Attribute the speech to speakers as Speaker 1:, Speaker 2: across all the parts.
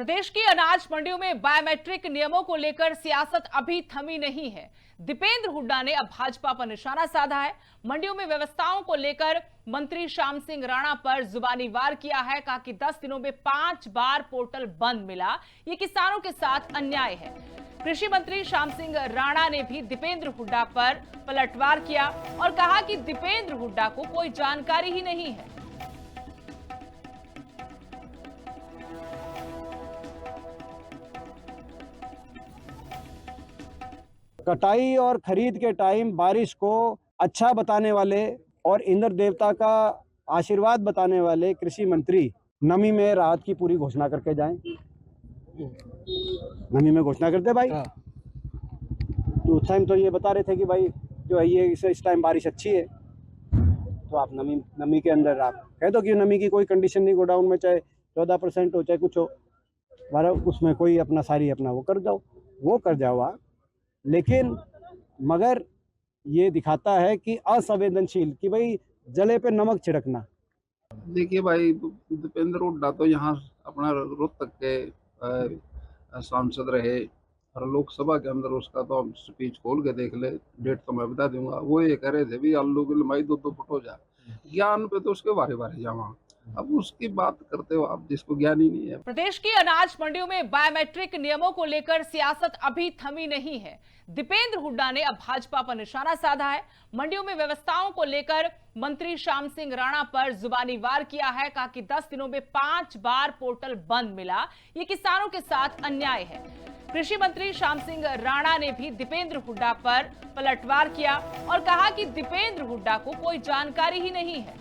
Speaker 1: प्रदेश की अनाज मंडियों में बायोमेट्रिक नियमों को लेकर सियासत अभी थमी नहीं है। दीपेंद्र हुड्डा ने अब भाजपा पर निशाना साधा है। मंडियों में व्यवस्थाओं को लेकर मंत्री श्याम सिंह राणा पर जुबानी वार किया है। कहा कि 10 दिनों में 5 बार पोर्टल बंद मिला, ये किसानों के साथ अन्याय है। कृषि मंत्री श्याम सिंह राणा ने भी दीपेंद्र हुड्डा पर पलटवार किया और कहा कि दीपेंद्र हुड्डा को कोई जानकारी ही नहीं है।
Speaker 2: कटाई और खरीद के टाइम बारिश को अच्छा बताने वाले और इंद्र देवता का आशीर्वाद बताने वाले कृषि मंत्री नमी में राहत की पूरी घोषणा करके जाएं। नमी में घोषणा करते भाई। तो उस टाइम तो ये बता रहे थे कि भाई जो है ये इस टाइम बारिश अच्छी है, तो आप नमी के अंदर आप कह दो कि नमी की कोई कंडीशन नहीं, गोडाउन में चाहे 14% हो चाहे कुछ हो, उसमें कोई अपना सारी अपना वो कर जाओ आप। लेकिन मगर ये दिखाता है कि असंवेदनशील कि भाई जले पे नमक छिड़कना।
Speaker 3: देखिए भाई, दीपेंद्र हुड्डा तो यहाँ अपना रोहतक के सांसद रहे और लोकसभा के अंदर उसका तो हम स्पीच खोल के देख ले, डेट तो मैं बता दूंगा। वो ये कह रहे थे भी आलू की लंबाई 2-2 फुट हो जा, ज्ञान पे तो उसके बारे बारे जावा। अब उसकी बात करते हो आप जिसको ज्ञान ही नहीं है।
Speaker 1: प्रदेश की अनाज मंडियों में बायोमेट्रिक नियमों को लेकर सियासत अभी थमी नहीं है। दीपेंद्र हुड्डा ने अब भाजपा पर निशाना साधा है। मंडियों में व्यवस्थाओं को लेकर मंत्री श्याम सिंह राणा पर जुबानी वार किया है। कहा कि 10 दिनों में 5 बार पोर्टल बंद मिला, ये किसानों के साथ अन्याय है। कृषि मंत्री श्याम सिंह राणा ने भी दीपेंद्र हुड्डा पर पलटवार किया और कहा कि दीपेंद्र हुड्डा को कोई जानकारी ही नहीं है।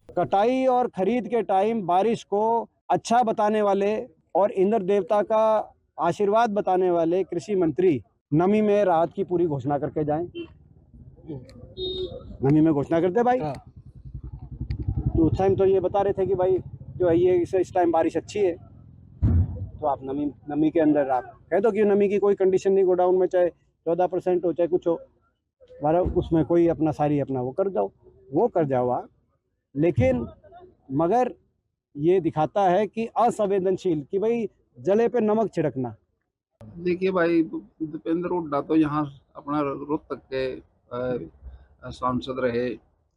Speaker 2: कटाई और खरीद के टाइम बारिश को अच्छा बताने वाले और इंद्र देवता का आशीर्वाद बताने वाले कृषि मंत्री नमी में राहत की पूरी घोषणा करके जाएं। नमी में घोषणा करते भाई। तो उस टाइम तो ये बता रहे थे कि भाई जो है ये इस टाइम बारिश अच्छी है, तो आप नमी के अंदर आप कह दो कि नमी की कोई कंडीशन नहीं, गोडाउन में चाहे 14% हो चाहे कुछ हो, उसमें कोई अपना सारी अपना वो कर जाओ आप। लेकिन मगर ये दिखाता है कि असंवेदनशील कि भाई जले पे नमक छिड़कना।
Speaker 3: देखिए भाई, दीपेंद्र हुड्डा तो यहाँ अपना रोहतक के सांसद रहे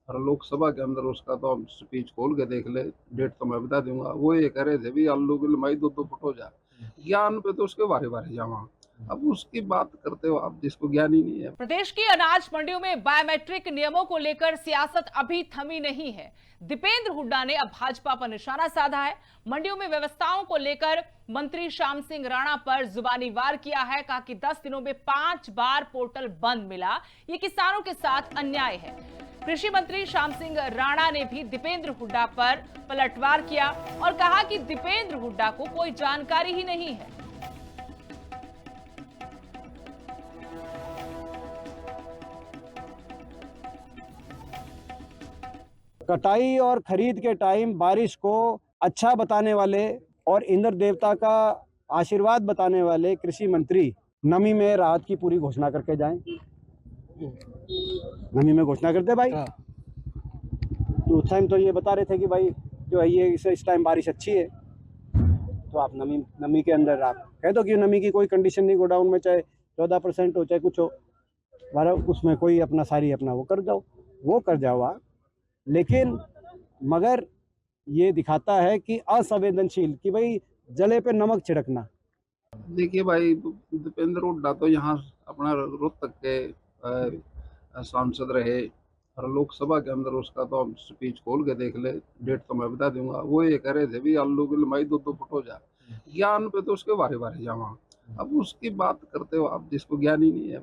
Speaker 3: और लोकसभा के अंदर उसका तो हम स्पीच खोल के देख ले, डेट तो मैं बता दूंगा। वो ये कह रहे थे भी आलू की लंबाई 2-2 फुट हो जा, ज्ञान पे तो उसके बारे बारे जावा। अब उसकी बात करते हो आप जिसको ज्ञान ही नहीं है।
Speaker 1: प्रदेश की अनाज मंडियों में बायोमेट्रिक नियमों को लेकर सियासत अभी थमी नहीं है। दीपेंद्र हुड्डा ने अब भाजपा पर निशाना साधा है। मंडियों में व्यवस्थाओं को लेकर मंत्री श्याम सिंह राणा पर जुबानी वार किया है। कहा कि 10 दिनों में 5 बार पोर्टल बंद मिला, ये किसानों के साथ अन्याय है। कृषि मंत्री श्याम सिंह राणा ने भी दीपेंद्र हुड्डा पर पलटवार किया और कहा कि दीपेंद्र हुड्डा को कोई जानकारी ही नहीं है।
Speaker 2: कटाई और खरीद के टाइम बारिश को अच्छा बताने वाले और इंद्र देवता का आशीर्वाद बताने वाले कृषि मंत्री नमी में राहत की पूरी घोषणा करके जाएं। नमी में घोषणा करते भाई। तो उस टाइम तो ये बता रहे थे कि भाई जो है ये इस टाइम बारिश अच्छी है, तो आप नमी के अंदर आप कह दो कि नमी की कोई कंडीशन नहीं, गोडाउन में चाहे 14% हो चाहे कुछ हो, उसमें कोई अपना सारी अपना वो कर जाओ आप। लेकिन मगर ये दिखाता है कि असंवेदनशील कि भाई जले पे नमक छिड़कना।
Speaker 3: देखिए भाई, दीपेंद्र हुड्डा तो यहाँ अपना रोहतक के सांसद रहे और लोकसभा के अंदर उसका तो हम स्पीच खोल के देख ले, डेट तो मैं बता दूंगा। वो ये कह रहे थे भी आलू की लंबाई 2-2 फुट हो जा, ज्ञान पे तो उसके बारे बारे जावा। अब उसकी बात करते हो आप जिसको ज्ञान ही नहीं है।